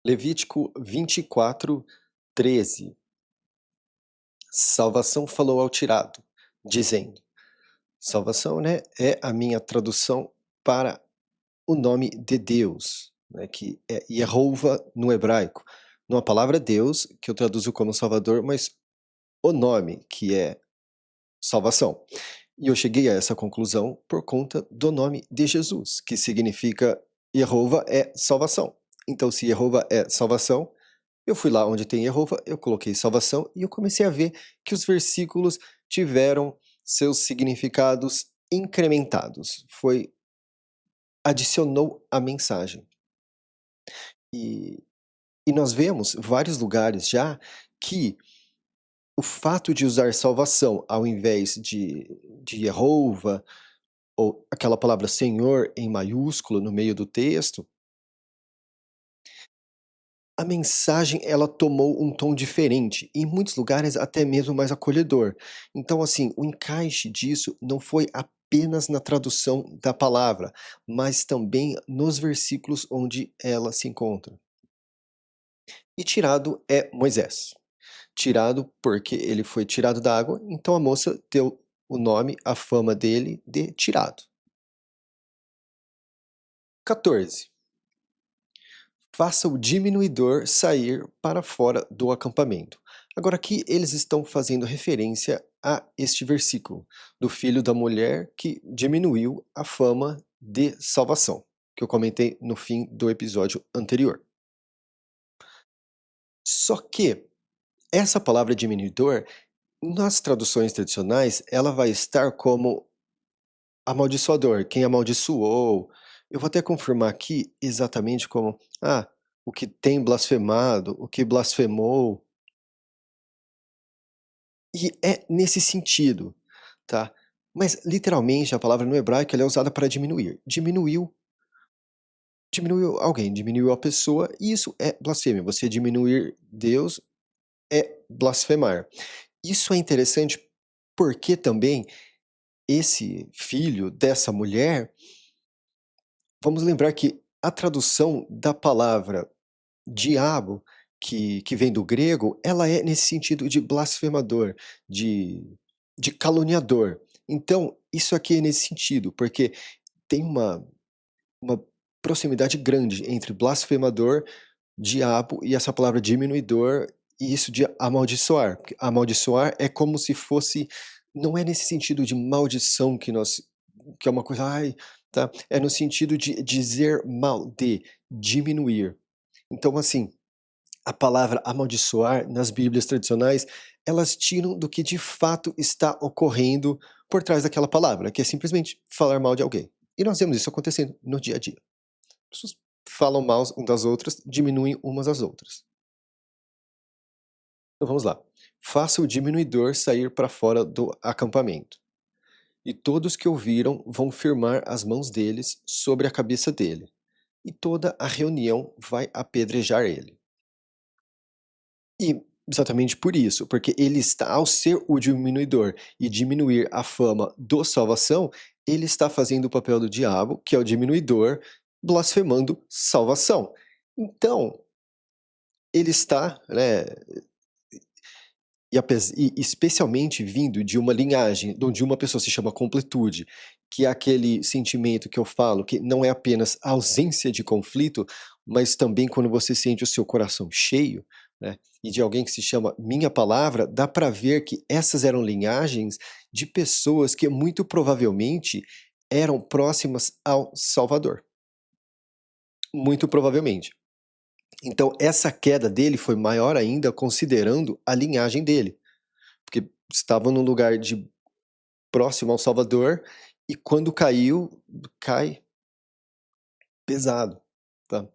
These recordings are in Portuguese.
Levítico 24:13. Salvação falou ao tirado, dizendo. Salvação, né, é a minha tradução para o nome de Deus, né, que é Yehovah no hebraico. Não a palavra Deus, que eu traduzo como Salvador, mas o nome, que é salvação. E eu cheguei a essa conclusão por conta do nome de Jesus, que significa Yehovah é salvação. Então, se Yehovah é salvação, eu fui lá onde tem Yehovah, eu coloquei salvação e eu comecei a ver que os versículos tiveram seus significados incrementados. Adicionou a mensagem. E nós vemos vários lugares já que o fato de usar salvação ao invés de Yehovah, ou aquela palavra Senhor em maiúsculo no meio do texto, a mensagem ela tomou um tom diferente, e em muitos lugares até mesmo mais acolhedor. Então, assim, o encaixe disso não foi apenas na tradução da palavra, mas também nos versículos onde ela se encontra. E tirado é Moisés. Tirado porque ele foi tirado da água, então a moça deu o nome, a fama dele de tirado. 14. Faça o diminuidor sair para fora do acampamento. Agora aqui eles estão fazendo referência a este versículo, do filho da mulher que diminuiu a fama de salvação, que eu comentei no fim do episódio anterior. Só que essa palavra diminuidor, nas traduções tradicionais, ela vai estar como amaldiçoador, quem amaldiçoou. Eu vou até confirmar aqui exatamente como, o que tem blasfemado, o que blasfemou. E é nesse sentido, tá? Mas literalmente a palavra no hebraico ela é usada para diminuir. Diminuiu alguém, diminuiu a pessoa, e isso é blasfêmia. Você diminuir Deus é blasfemar. Isso é interessante porque também esse filho dessa mulher, vamos lembrar que a tradução da palavra diabo, que vem do grego, ela é nesse sentido de blasfemador, de caluniador. Então, isso aqui é nesse sentido, porque tem uma proximidade grande entre blasfemador, diabo e essa palavra diminuidor, e isso de amaldiçoar. Porque amaldiçoar é como se fosse, não é nesse sentido de maldição que é uma coisa, ai, tá? É no sentido de dizer mal, de diminuir. Então, assim, a palavra amaldiçoar nas Bíblias tradicionais, elas tiram do que de fato está ocorrendo por trás daquela palavra, que é simplesmente falar mal de alguém. E nós vemos isso acontecendo no dia a dia. As pessoas falam mal umas das outras, diminuem umas às outras. Então vamos lá. Faça o diminuidor sair para fora do acampamento. E todos que ouviram vão firmar as mãos deles sobre a cabeça dele. E toda a reunião vai apedrejar ele. E exatamente por isso, porque ele está, ao ser o diminuidor e diminuir a fama do salvação, ele está fazendo o papel do diabo, que é o diminuidor, blasfemando salvação. Então, ele está, né, e especialmente vindo de uma linhagem onde uma pessoa se chama completude, que é aquele sentimento que eu falo, que não é apenas a ausência de conflito, mas também quando você sente o seu coração cheio, né, e de alguém que se chama minha palavra, dá para ver que essas eram linhagens de pessoas que muito provavelmente eram próximas ao Salvador. Muito provavelmente. Então essa queda dele foi maior ainda considerando a linhagem dele, porque estavam num lugar de próximo ao Salvador, e quando caiu, cai pesado, tá.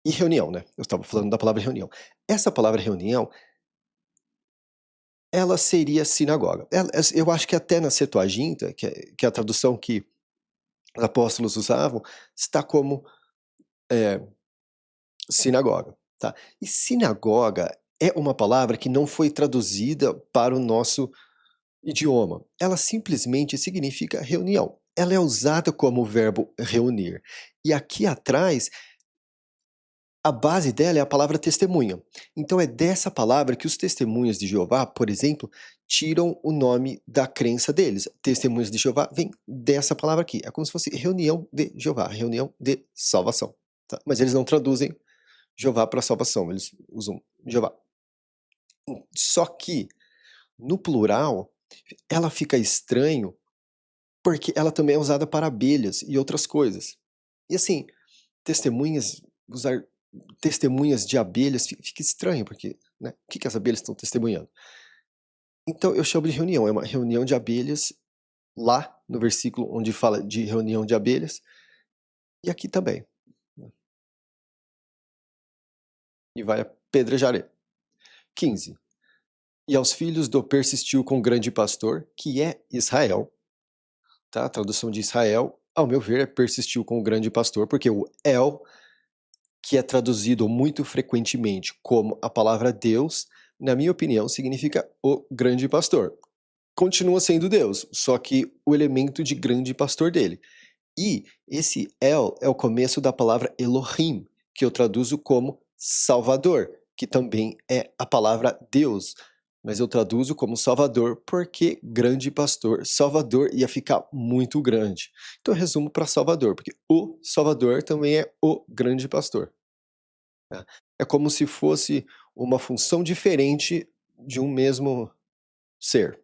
E reunião, né, eu estava falando da palavra reunião. Essa palavra reunião, ela seria sinagoga. Eu acho que até na Septuaginta, que é a tradução que os apóstolos usavam, está como, eh, sinagoga, tá. E sinagoga é uma palavra que não foi traduzida para o nosso idioma. Ela simplesmente significa reunião. ela é usada como o verbo reunir. E aqui atrás, a base dela é a palavra testemunha. Então é dessa palavra que os testemunhas de Jeová, por exemplo, tiram o nome da crença deles. Testemunhas de Jeová vem dessa palavra aqui. É como se fosse reunião de Jeová, reunião de salvação. Tá? Mas eles não traduzem Jeová para salvação, eles usam Jeová. Só que, no plural, ela fica estranho porque ela também é usada para abelhas e outras coisas. E assim, testemunhas, usar testemunhas de abelhas fica estranho, porque né, o que as abelhas estão testemunhando? Então eu chamo de reunião, é uma reunião de abelhas lá no versículo onde fala de reunião de abelhas, e aqui também. Né? E vai apedrejar. 15. E aos filhos do persistiu com o grande pastor, que é Israel. Tá? A tradução de Israel, ao meu ver, é persistiu com o grande pastor, porque o El, que é traduzido muito frequentemente como a palavra Deus, na minha opinião, significa o grande pastor. Continua sendo Deus, só que o elemento de grande pastor dele. E esse El é o começo da palavra Elohim, que eu traduzo como Salvador, que também é a palavra Deus. Mas eu traduzo como Salvador porque grande pastor, Salvador ia ficar muito grande. Então eu resumo para Salvador, porque o Salvador também é o grande pastor. Né? É como se fosse uma função diferente de um mesmo ser.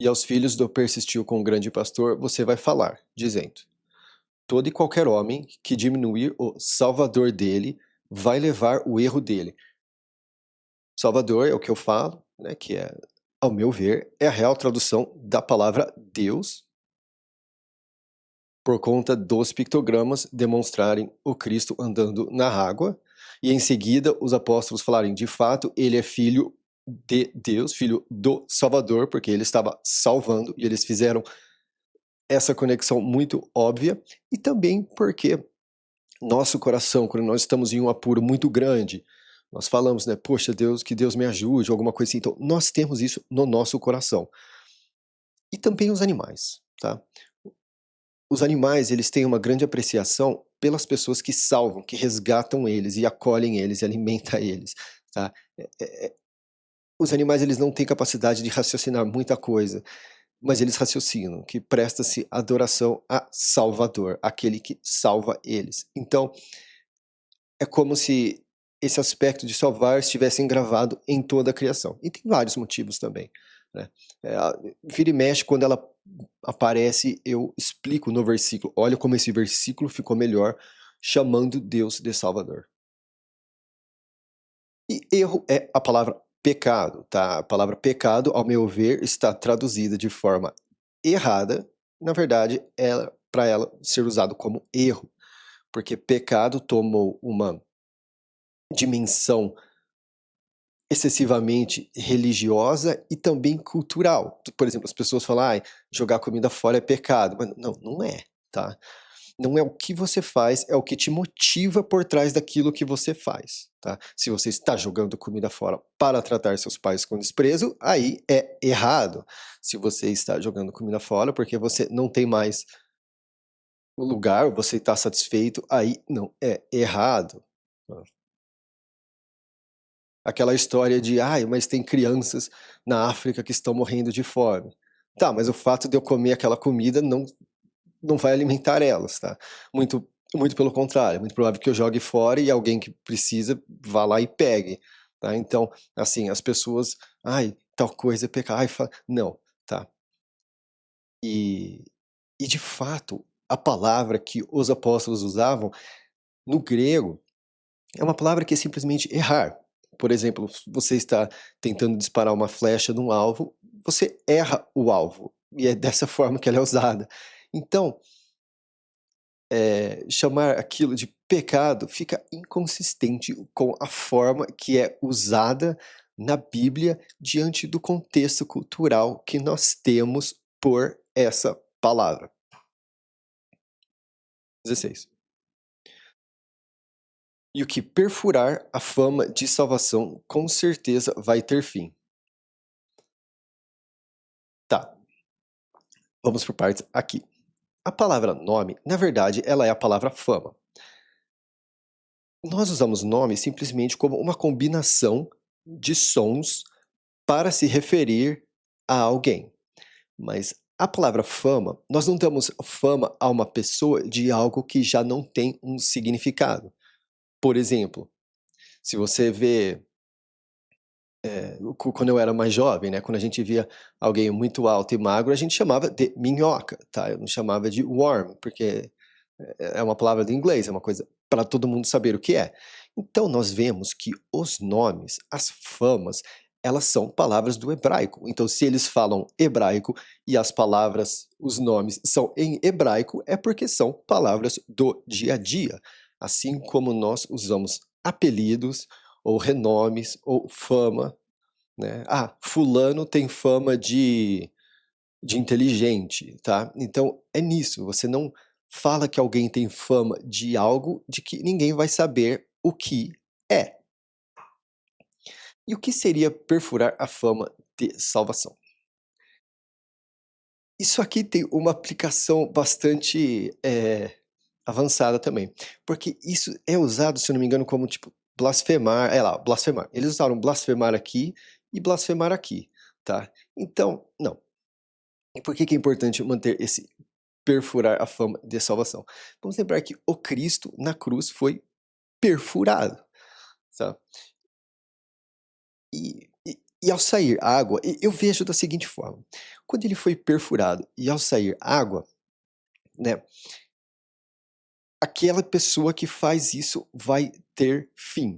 E aos filhos do persistiu com o grande pastor, você vai falar, dizendo: todo e qualquer homem que diminuir o salvador dele vai levar o erro dele. Salvador é o que eu falo, né, que é, ao meu ver, é a real tradução da palavra Deus, por conta dos pictogramas demonstrarem o Cristo andando na água, e em seguida os apóstolos falarem, de fato, ele é filho de Deus, filho do Salvador, porque ele estava salvando, e eles fizeram essa conexão muito óbvia, e também porque nosso coração, quando nós estamos em um apuro muito grande, nós falamos, né, poxa Deus, que Deus me ajude, alguma coisa assim, então nós temos isso no nosso coração. E também os animais, tá? Os animais, eles têm uma grande apreciação pelas pessoas que salvam, que resgatam eles e acolhem eles e alimentam eles, tá? Os animais, eles não têm capacidade de raciocinar muita coisa, mas eles raciocinam, que presta-se adoração a Salvador, aquele que salva eles. Então, é como se esse aspecto de salvar estivesse engravado em toda a criação. E tem vários motivos também. Né? Vira e mexe, quando ela aparece, eu explico no versículo. Olha como esse versículo ficou melhor, chamando Deus de Salvador. E erro é a palavra pecado, tá? A palavra pecado, ao meu ver, está traduzida de forma errada. Na verdade, para ela ser usado como erro, porque pecado tomou uma dimensão excessivamente religiosa e também cultural. Por exemplo, as pessoas falam, ah, jogar comida fora é pecado. Mas não, não é, tá? Não é o que você faz, é o que te motiva por trás daquilo que você faz, tá? Se você está jogando comida fora para tratar seus pais com desprezo, aí é errado. Se você está jogando comida fora porque você não tem mais o lugar, você está satisfeito, aí não, é errado. Aquela história de, ai, mas tem crianças na África que estão morrendo de fome. Tá, mas o fato de eu comer aquela comida não vai alimentar elas, tá? Muito, muito pelo contrário, muito provável que eu jogue fora e alguém que precisa vá lá e pegue, tá? Então, assim, as pessoas, ai, tal coisa é pecado, ai, não, tá? E, e de fato, a palavra que os apóstolos usavam no grego é uma palavra que é simplesmente errar. Por exemplo, você está tentando disparar uma flecha num alvo, você erra o alvo. E é dessa forma que ela é usada. Então, chamar aquilo de pecado fica inconsistente com a forma que é usada na Bíblia diante do contexto cultural que nós temos por essa palavra. 16. E o que perfurar a fama de salvação, com certeza vai ter fim. Tá. Vamos por partes aqui. A palavra nome, na verdade, ela é a palavra fama. Nós usamos nome simplesmente como uma combinação de sons para se referir a alguém. Mas a palavra fama, nós não damos fama a uma pessoa de algo que já não tem um significado. Por exemplo, se você vê, quando eu era mais jovem, né, quando a gente via alguém muito alto e magro, a gente chamava de minhoca, tá? Eu não chamava de worm, porque é uma palavra do inglês, é uma coisa para todo mundo saber o que é. Então nós vemos que os nomes, as famas, elas são palavras do hebraico. Então se eles falam hebraico e as palavras, os nomes são em hebraico, é porque são palavras do dia a dia. Assim como nós usamos apelidos, ou renomes, ou fama, né? Ah, fulano tem fama de inteligente, tá? Então é nisso, você não fala que alguém tem fama de algo de que ninguém vai saber o que é. E o que seria perfurar a fama de salvação? Isso aqui tem uma aplicação bastante avançada também, porque isso é usado, se eu não me engano, como tipo blasfemar, é lá, blasfemar. Eles usaram blasfemar aqui e blasfemar aqui, tá? Então, não. E por que que é importante manter esse perfurar a fama de salvação? Vamos lembrar que o Cristo na cruz foi perfurado, tá? E ao sair água, eu vejo da seguinte forma: quando ele foi perfurado e ao sair água, né, aquela pessoa que faz isso vai ter fim.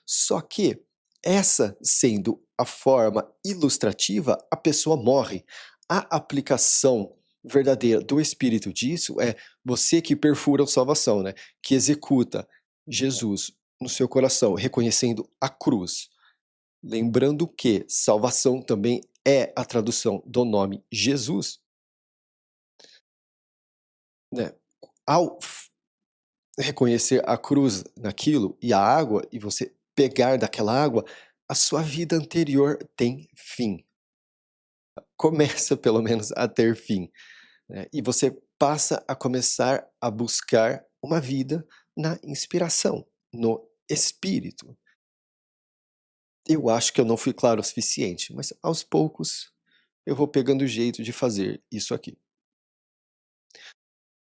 Só que essa sendo a forma ilustrativa, a pessoa morre. A aplicação verdadeira do espírito disso é você que perfura a salvação, né, que executa Jesus no seu coração, reconhecendo a cruz. Lembrando que salvação também é a tradução do nome Jesus, né? Ao reconhecer a cruz naquilo e a água, e você pegar daquela água, a sua vida anterior tem fim. Começa pelo menos a ter fim, né? E você passa a começar a buscar uma vida na inspiração, no espírito. Eu acho que eu não fui claro o suficiente, mas aos poucos eu vou pegando o jeito de fazer isso aqui.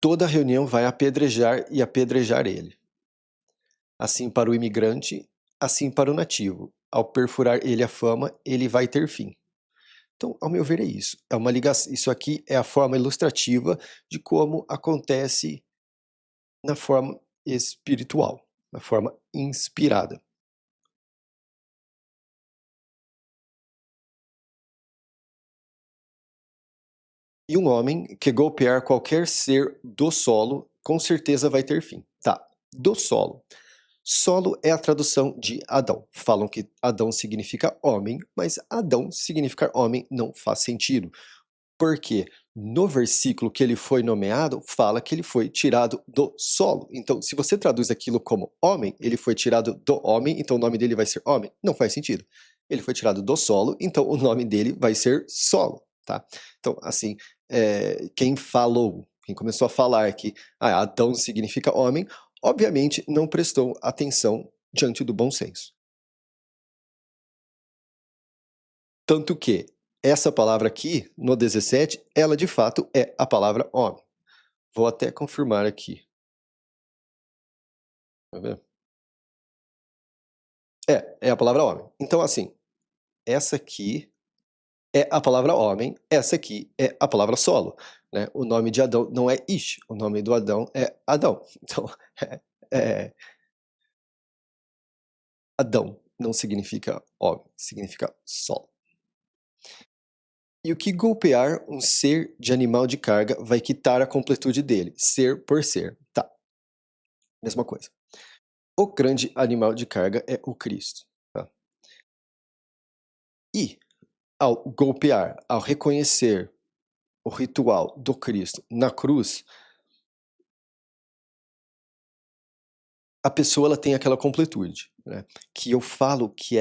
Toda reunião vai apedrejar e apedrejar ele. Assim para o imigrante, assim para o nativo. Ao perfurar ele a fama, ele vai ter fim. Então, ao meu ver, é isso. É uma ligação. Isso aqui é a forma ilustrativa de como acontece na forma espiritual, na forma inspirada. E um homem que golpear qualquer ser do solo, com certeza vai ter fim. Tá, do solo. Solo é a tradução de Adão. Falam que Adão significa homem, mas Adão significar homem não faz sentido. Porque no versículo que ele foi nomeado, fala que ele foi tirado do solo. Então, se você traduz aquilo como homem, ele foi tirado do homem, então o nome dele vai ser homem. Não faz sentido. Ele foi tirado do solo, então o nome dele vai ser solo, tá? Então, assim, quem falou, quem começou a falar que Adão significa homem, obviamente não prestou atenção diante do bom senso. Tanto que essa palavra aqui, no 17, ela de fato é a palavra homem. Vou até confirmar aqui. Tá vendo? É a palavra homem. Então, assim, essa aqui é a palavra homem, essa aqui é a palavra solo. Né? O nome de Adão não é Ish, o nome do Adão é Adão. Então, é, é, Adão não significa homem, significa solo. E o que golpear um ser de animal de carga vai quitar a completude dele, ser por ser. Tá, mesma coisa. O grande animal de carga é o Cristo. Tá? E, ao golpear, ao reconhecer o ritual do Cristo na cruz, a pessoa ela tem aquela completude, né? Que eu falo que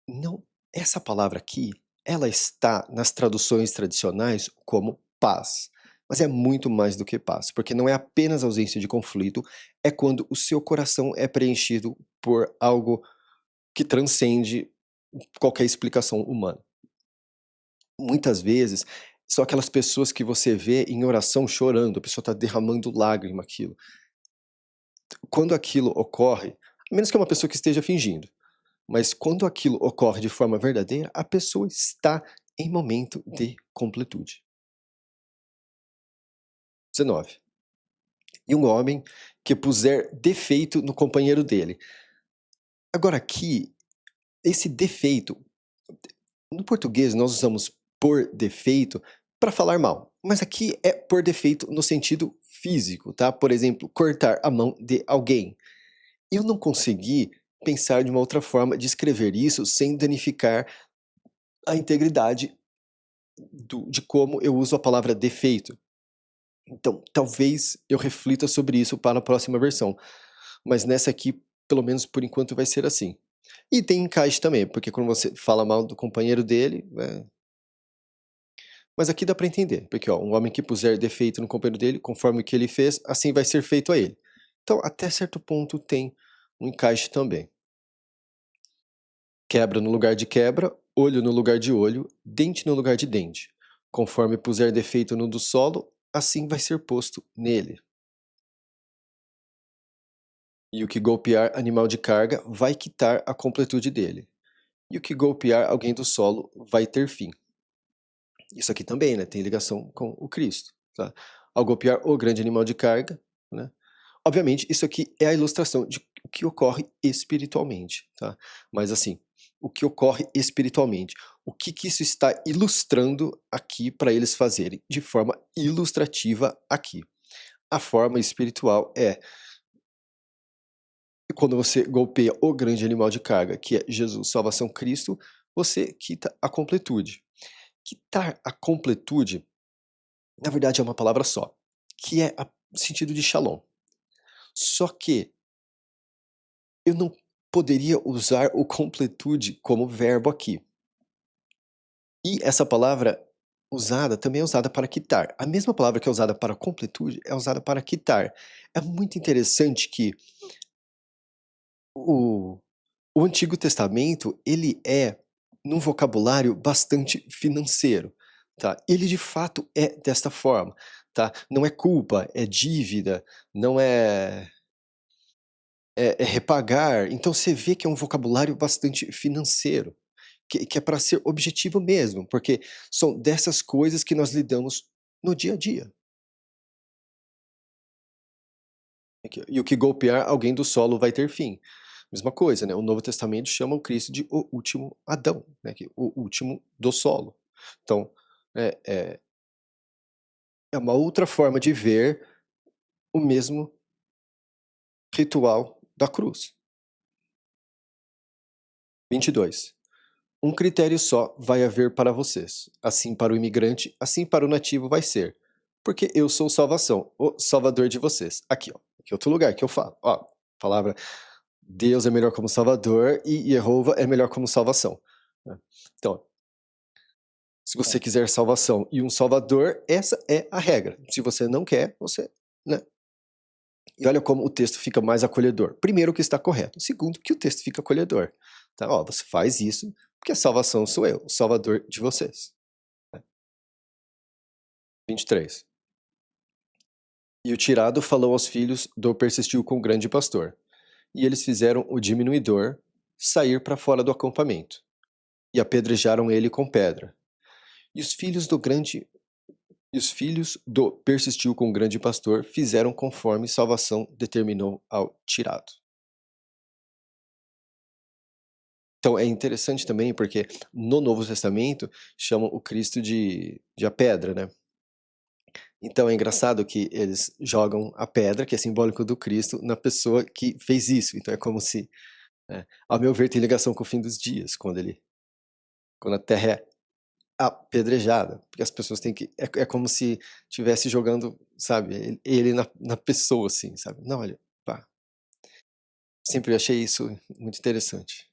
não, essa palavra aqui, ela está nas traduções tradicionais como paz. Mas é muito mais do que paz, porque não é apenas ausência de conflito, é quando o seu coração é preenchido por algo que transcende qualquer explicação humana. Muitas vezes, são aquelas pessoas que você vê em oração chorando, a pessoa está derramando lágrima aquilo. Quando aquilo ocorre, a menos que é uma pessoa que esteja fingindo, mas quando aquilo ocorre de forma verdadeira, a pessoa está em momento de completude. 19. E um homem que puser defeito no companheiro dele. Agora aqui, esse defeito, no português nós usamos por defeito para falar mal, mas aqui é por defeito no sentido físico, tá? Por exemplo, cortar a mão de alguém. Eu não consegui pensar de uma outra forma de escrever isso sem danificar a integridade de como eu uso a palavra defeito. Então, talvez eu reflita sobre isso para a próxima versão, mas nessa aqui, pelo menos por enquanto, vai ser assim. E tem encaixe também, porque quando você fala mal do companheiro dele, mas aqui dá para entender, porque ó, um homem que puser defeito no companheiro dele, conforme o que ele fez, assim vai ser feito a ele. Então, até certo ponto tem um encaixe também. Quebra no lugar de quebra, olho no lugar de olho, dente no lugar de dente. Conforme puser defeito no do solo, assim vai ser posto nele. E o que golpear animal de carga vai quitar a completude dele. E o que golpear alguém do solo vai ter fim. Isso aqui também, né, tem ligação com o Cristo, tá? Ao golpear o grande animal de carga, né? Obviamente, isso aqui é a ilustração de o que ocorre espiritualmente, tá? Mas assim, o que ocorre espiritualmente, o que que isso está ilustrando aqui para eles fazerem de forma ilustrativa aqui. A forma espiritual é quando você golpeia o grande animal de carga, que é Jesus, salvação, Cristo, você quita a completude. Quitar a completude, na verdade, é uma palavra só, que é o sentido de shalom. Só que eu não poderia usar o completude como verbo aqui. E essa palavra usada também é usada para quitar. A mesma palavra que é usada para completude é usada para quitar. É muito interessante que o, o Antigo Testamento, ele é num vocabulário bastante financeiro, tá? Ele de fato é desta forma, tá? Não é culpa, é dívida, não é repagar. Então você vê que é um vocabulário bastante financeiro, que é para ser objetivo mesmo, porque são dessas coisas que nós lidamos no dia a dia. E o que golpear alguém do solo vai ter fim. Mesma coisa, né? O Novo Testamento chama o Cristo de o último Adão, né? O último do solo. Então, é, é, é uma outra forma de ver o mesmo ritual da cruz. 22. Um critério só vai haver para vocês. Assim para o imigrante, assim para o nativo vai ser. Porque eu sou salvação, o salvador de vocês. Aqui, ó. Aqui é outro lugar que eu falo. Ó, palavra Deus é melhor como salvador e Jeová é melhor como salvação, né? Então, se você quiser salvação e um salvador, essa é a regra. Se você não quer, você, né? E olha como o texto fica mais acolhedor. Primeiro, que está correto. Segundo, que o texto fica acolhedor. Tá? Ó, você faz isso porque a salvação sou eu, o salvador de vocês. 23. E o tirado falou aos filhos do persistiu com o grande pastor. E eles fizeram o diminuidor sair para fora do acampamento. E apedrejaram ele com pedra. E os filhos do grande e os filhos do persistiu com o grande pastor fizeram conforme salvação determinou ao tirado. Então é interessante também porque no Novo Testamento chamam o Cristo de a pedra, né? Então é engraçado que eles jogam a pedra, que é simbólico do Cristo, na pessoa que fez isso. Então é como se, ao meu ver, tem ligação com o fim dos dias, quando a terra é apedrejada, porque as pessoas têm que. É como se estivesse jogando, sabe, ele na pessoa, assim, sabe? Não, olha, pá. Sempre achei isso muito interessante.